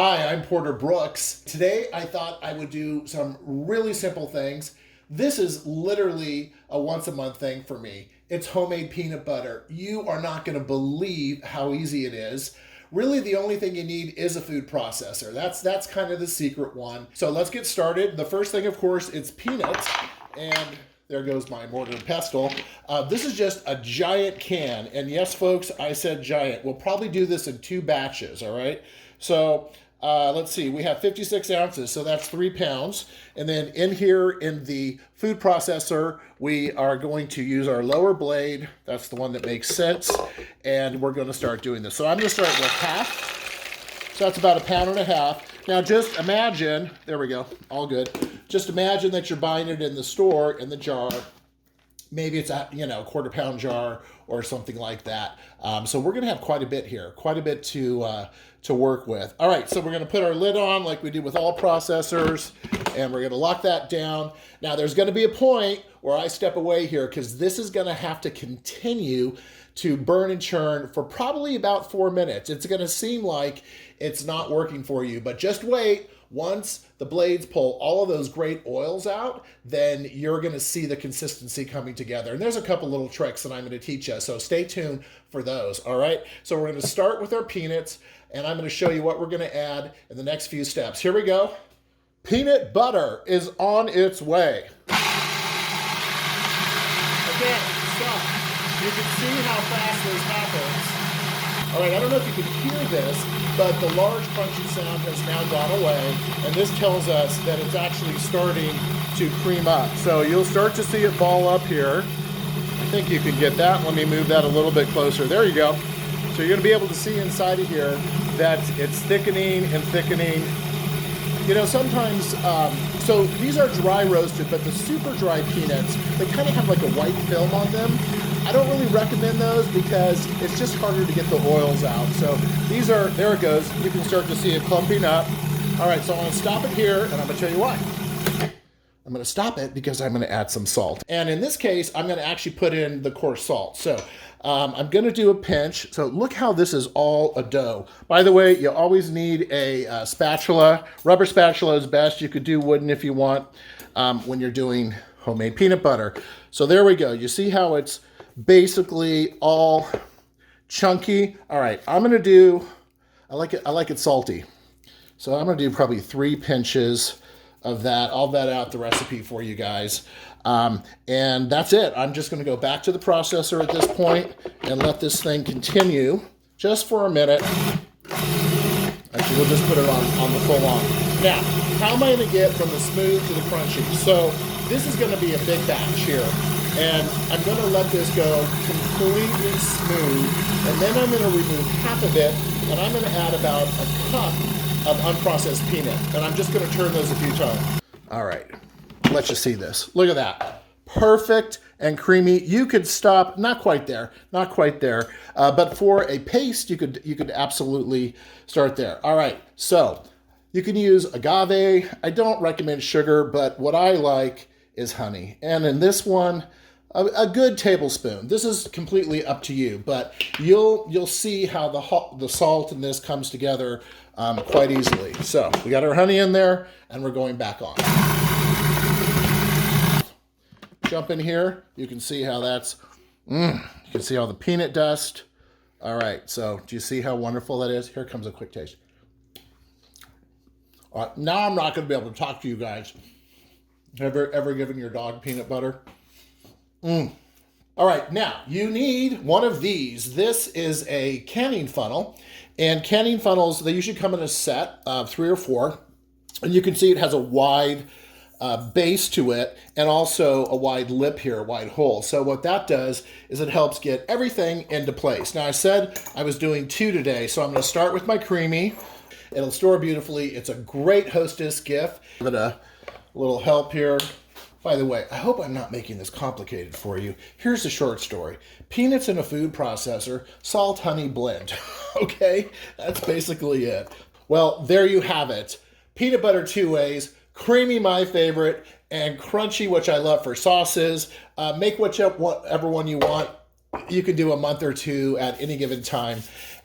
Hi, I'm Porter Brooks. Today I thought I would do some really simple things. This is literally a once a month thing for me. It's homemade peanut butter. You are not going to believe how easy it is. Really, the only thing you need is a food processor. That's kind of the secret one. So let's get started. The first thing, of course, it's peanuts. And there goes my mortar and pestle. This is just a giant can. And yes, folks, I said giant. We'll probably do this in 2 batches, all right? So let's see, we have 56 ounces, so that's 3 pounds. And then in here in the food processor, we are going to use our lower blade. That's the one that makes sense. And we're going to start doing this. So I'm going to start with half. So that's about 1.5 pounds. Now just imagine, there we go, all good. Just imagine that you're buying it in the store in the jar. Maybe it's a quarter pound jar or something like that. So we're gonna have quite a bit here, quite a bit to work with. All right, so we're gonna put our lid on like we do with all processors, and we're gonna lock that down. Now there's gonna be a point where I step away here because this is gonna have to continue to burn and churn for probably about 4 minutes. It's gonna seem like it's not working for you, but just wait. Once the blades pull all of those great oils out, then you're gonna see the consistency coming together. And there's a couple little tricks that I'm gonna teach you, so stay tuned for those, all right? So we're gonna start with our peanuts, and I'm gonna show you what we're gonna add in the next few steps. Here we go. Peanut butter is on its way. Okay, stop. You can see how fast this happens. All right, I don't know if you can hear this, but the large crunchy sound has now gone away, and this tells us that it's actually starting to cream up. So you'll start to see it ball up here. I think you can get that. Let me move that a little bit closer. There you go. So you're gonna be able to see inside of here that it's thickening and thickening. You know, sometimes, so these are dry roasted, but the super dry peanuts, they kind of have like a white film on them. I don't really recommend those because it's just harder to get the oils out. So these are, there it goes. You can start to see it clumping up. All right, so I'm gonna stop it here, and I'm gonna tell you why. I'm gonna stop it because I'm gonna add some salt. And in this case, I'm gonna actually put in the coarse salt. So I'm gonna do a pinch. So look how this is all a dough. By the way, you always need a spatula. Rubber spatula is best. You could do wooden if you want when you're doing homemade peanut butter. So there we go. You see how it's basically all chunky. All right, I'm gonna do, I like it salty. So I'm gonna do probably 3 pinches of that. I'll vet out the recipe for you guys. And that's it. I'm just gonna go back to the processor at this point and let this thing continue just for a minute. Actually, we'll just put it on the full on. Now, how am I gonna get from the smooth to the crunchy? So this is gonna be a big batch here. And I'm gonna let this go completely smooth, and then I'm gonna remove half of it, and I'm gonna add about a cup of unprocessed peanut. And I'm just gonna turn those a few times. All right, let's just see this. Look at that, perfect and creamy. You could stop, not quite there, but for a paste, you could absolutely start there. All right, so you can use agave. I don't recommend sugar, but what I like is honey. And in this one, a good tablespoon. This is completely up to you, but you'll see how the salt in this comes together quite easily. So we got our honey in there, and we're going back on. Jump in here. You can see how that's, you can see all the peanut dust. All right, so do you see how wonderful that is? Here comes a quick taste. All right, now I'm not gonna be able to talk to you guys. Ever given your dog peanut butter? All right, now you need one of these. This is a canning funnel, and canning funnels, they usually come in a set of 3 or 4, and you can see it has a wide base to it and also a wide lip here, a wide hole. So what that does is it helps get everything into place. Now I said I was doing 2 today, so I'm gonna start with my creamy. It'll store beautifully. It's a great Hostess gift. Give it a little help here. By the way, I hope I'm not making this complicated for you. Here's the short story. Peanuts in a food processor, salt, honey, blend. Okay, that's basically it. Well, there you have it. Peanut butter 2 ways, creamy my favorite, and crunchy, which I love for sauces. Make whatever one you want. You can do a month or 2 at any given time.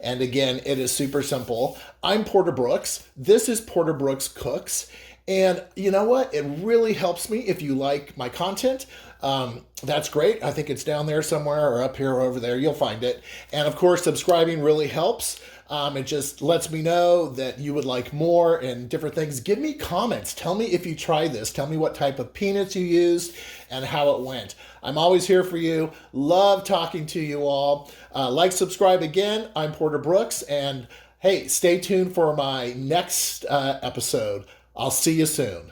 And again, it is super simple. I'm Porter Brooks. This is Porter Brooks Cooks. And you know what? It really helps me if you like my content. That's great. I think it's down there somewhere or up here or over there. You'll find it. And of course, subscribing really helps. It just lets me know that you would like more and different things. Give me comments. Tell me if you try this. Tell me what type of peanuts you used and how it went. I'm always here for you. Love talking to you all. Like, subscribe again. I'm Porter Brooks. And hey, stay tuned for my next episode. I'll see you soon.